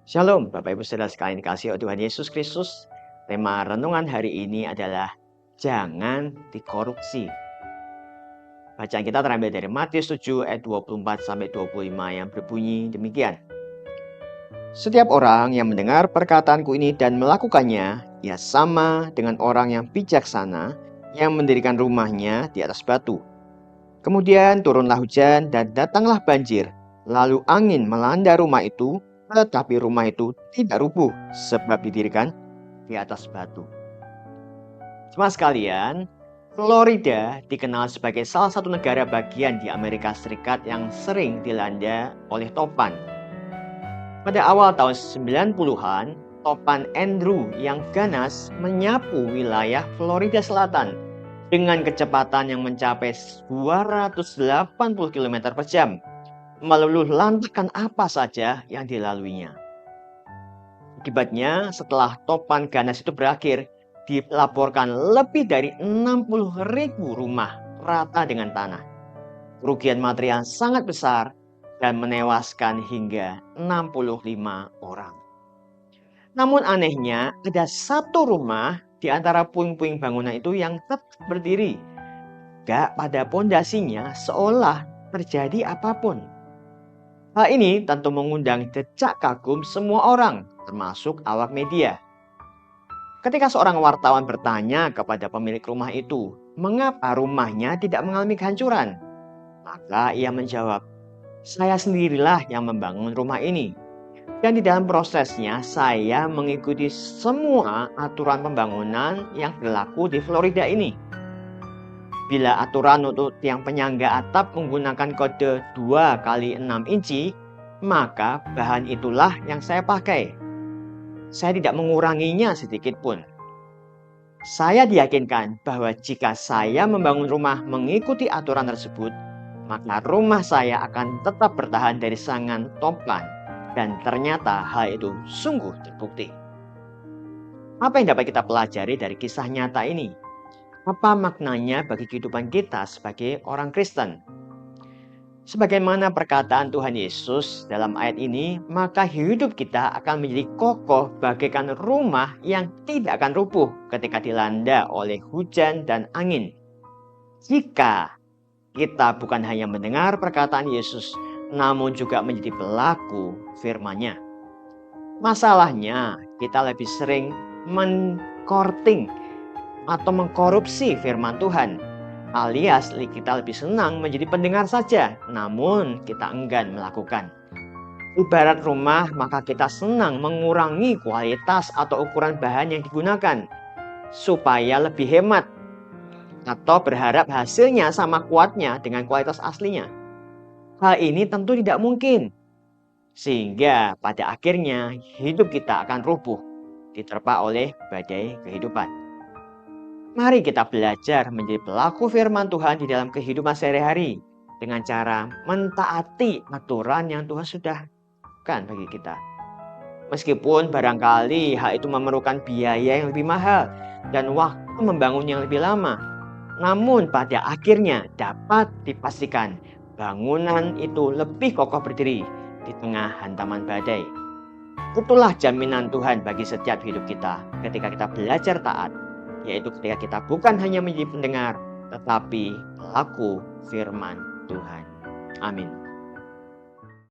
Shalom, Bapak Ibu Saudara sekalian dikasihi oleh Tuhan Yesus Kristus. Tema renungan hari ini adalah jangan dikorupsi. Bacaan kita terambil dari Matius 7 ayat 24-25 yang berbunyi demikian. Setiap orang yang mendengar perkataanku ini dan melakukannya, ia sama dengan orang yang bijaksana yang mendirikan rumahnya di atas batu. Kemudian turunlah hujan dan datanglah banjir, lalu angin melanda rumah itu, tetapi rumah itu tidak rubuh sebab didirikan di atas batu. Jemaat sekalian, Florida dikenal sebagai salah satu negara bagian di Amerika Serikat yang sering dilanda oleh topan. Pada awal tahun 90-an, topan Andrew yang ganas menyapu wilayah Florida Selatan dengan kecepatan yang mencapai 280 km per jam. Meluluh lantakkan apa saja yang dilaluinya. Akibatnya, setelah topan ganas itu berakhir, dilaporkan lebih dari 60.000 rumah rata dengan tanah. Kerugian material sangat besar dan menewaskan hingga 65 orang. Namun anehnya, ada satu rumah di antara puing-puing bangunan itu yang tetap berdiri. Gak pada pondasinya seolah terjadi apapun. Hal ini tentu mengundang decak kagum semua orang, termasuk awak media. Ketika seorang wartawan bertanya kepada pemilik rumah itu, mengapa rumahnya tidak mengalami kehancuran? Maka ia menjawab, saya sendirilah yang membangun rumah ini. Dan di dalam prosesnya, saya mengikuti semua aturan pembangunan yang berlaku di Florida ini. Bila aturan untuk tiang penyangga atap menggunakan kode 2x6 inci, maka bahan itulah yang saya pakai. Saya tidak menguranginya sedikit pun. Saya diyakinkan bahwa jika saya membangun rumah mengikuti aturan tersebut, maka rumah saya akan tetap bertahan dari serangan topan. Dan ternyata hal itu sungguh terbukti. Apa yang dapat kita pelajari dari kisah nyata ini? Apa maknanya bagi kehidupan kita sebagai orang Kristen? Sebagaimana perkataan Tuhan Yesus dalam ayat ini, maka hidup kita akan menjadi kokoh bagaikan rumah yang tidak akan rubuh ketika dilanda oleh hujan dan angin. Jika kita bukan hanya mendengar perkataan Yesus, namun juga menjadi pelaku firman-Nya. Masalahnya, kita lebih sering mengkorting atau mengkorupsi firman Tuhan, alias kita lebih senang menjadi pendengar saja, namun kita enggan melakukan. Ibarat rumah, maka kita senang mengurangi kualitas atau ukuran bahan yang digunakan supaya lebih hemat, atau berharap hasilnya sama kuatnya dengan kualitas aslinya. Hal ini tentu tidak mungkin, sehingga pada akhirnya hidup kita akan rubuh, diterpa oleh badai kehidupan. Mari kita belajar menjadi pelaku firman Tuhan di dalam kehidupan sehari-hari dengan cara mentaati aturan yang Tuhan sudah berikan bagi kita. Meskipun barangkali hal itu memerlukan biaya yang lebih mahal dan waktu membangun yang lebih lama, namun pada akhirnya dapat dipastikan bangunan itu lebih kokoh berdiri di tengah hantaman badai. Itulah jaminan Tuhan bagi setiap hidup kita ketika kita belajar taat, yaitu ketika kita bukan hanya menjadi pendengar, tetapi pelaku firman Tuhan. Amin.